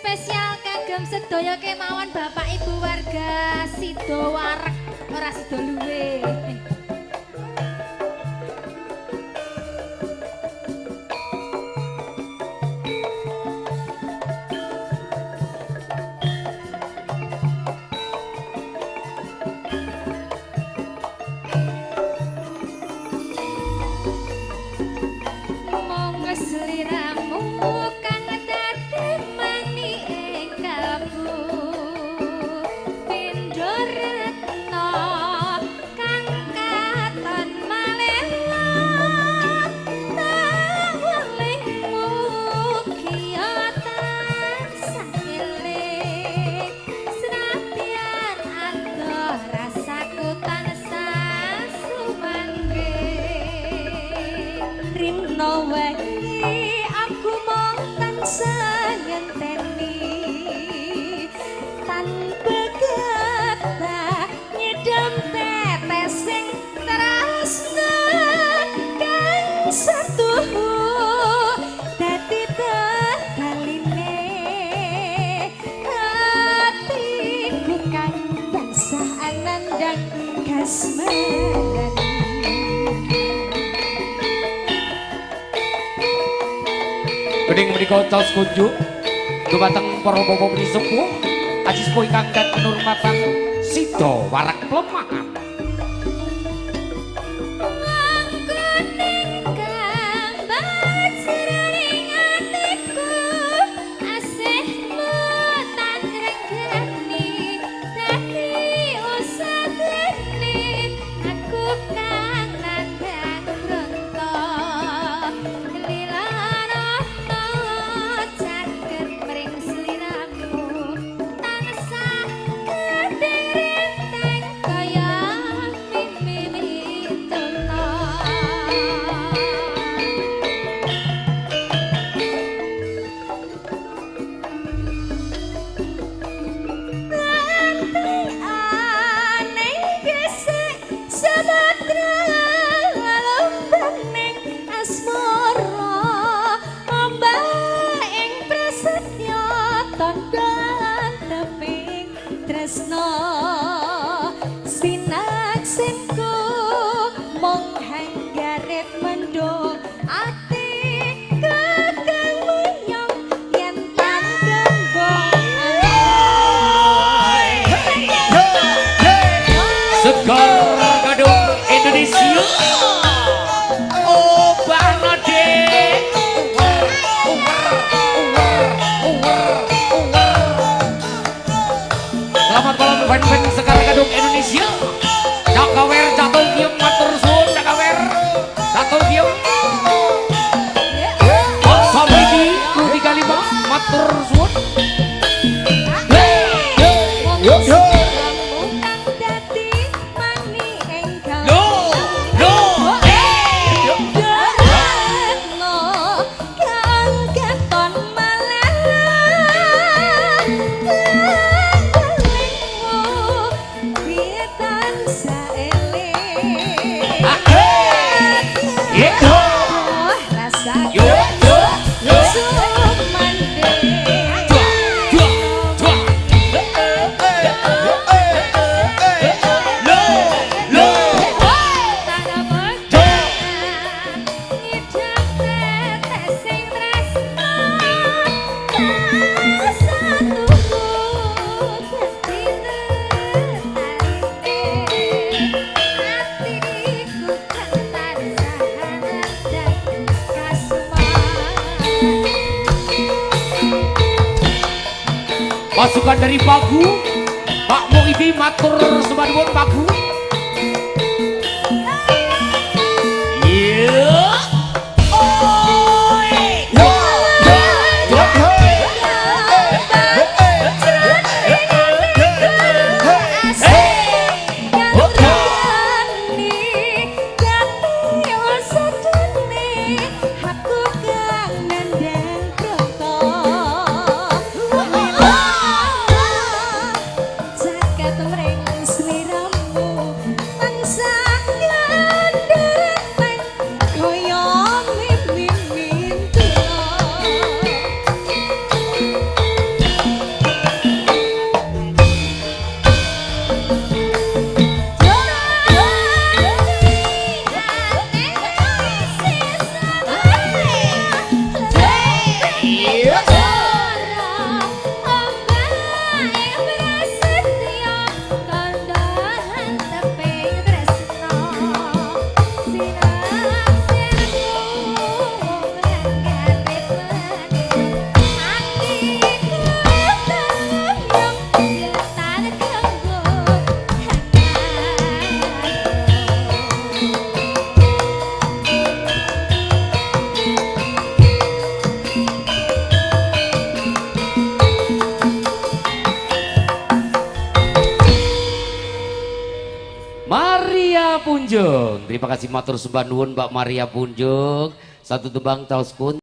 spesial kagem sedaya kemawon Bapak Ibu warga Sidoarek ora Sidoluwe. Monggo sliramu kang dadi mani ing kalbu pindho retna kang katon malela taweling mugia tansah eling senadyan adoh rasaku tansah sumanggih rino wengi aku mong tansah ngenteni tanpa kata nyedam tetes sing tresna kang satuhu dadi tekaline hatiku kang tansah anandang kasmaran. Gedeng menika tos kunjuk dumateng para bapak sepuh aji sepuh ingkang dan penurmatan Sidoarek Plemahan. Sinaksinku mong hanggaret mendung ati kakang menyong yen tan gembong Segara Gadung Indonesia Banade Selamat malam fan-fan Segara Gadung Indonesia. Jakawer jatuh diem matur suwun Jakawer jatuh diem. Samriti 35 matur suwun. Pasukan dari Pagu, Pak Muidi matur sembah nuwun Pagu. Jagat mring sliramu Punjung. Terima kasih matur sembah nuwun Mbak Maria Punjung. Satu tembang taus kun.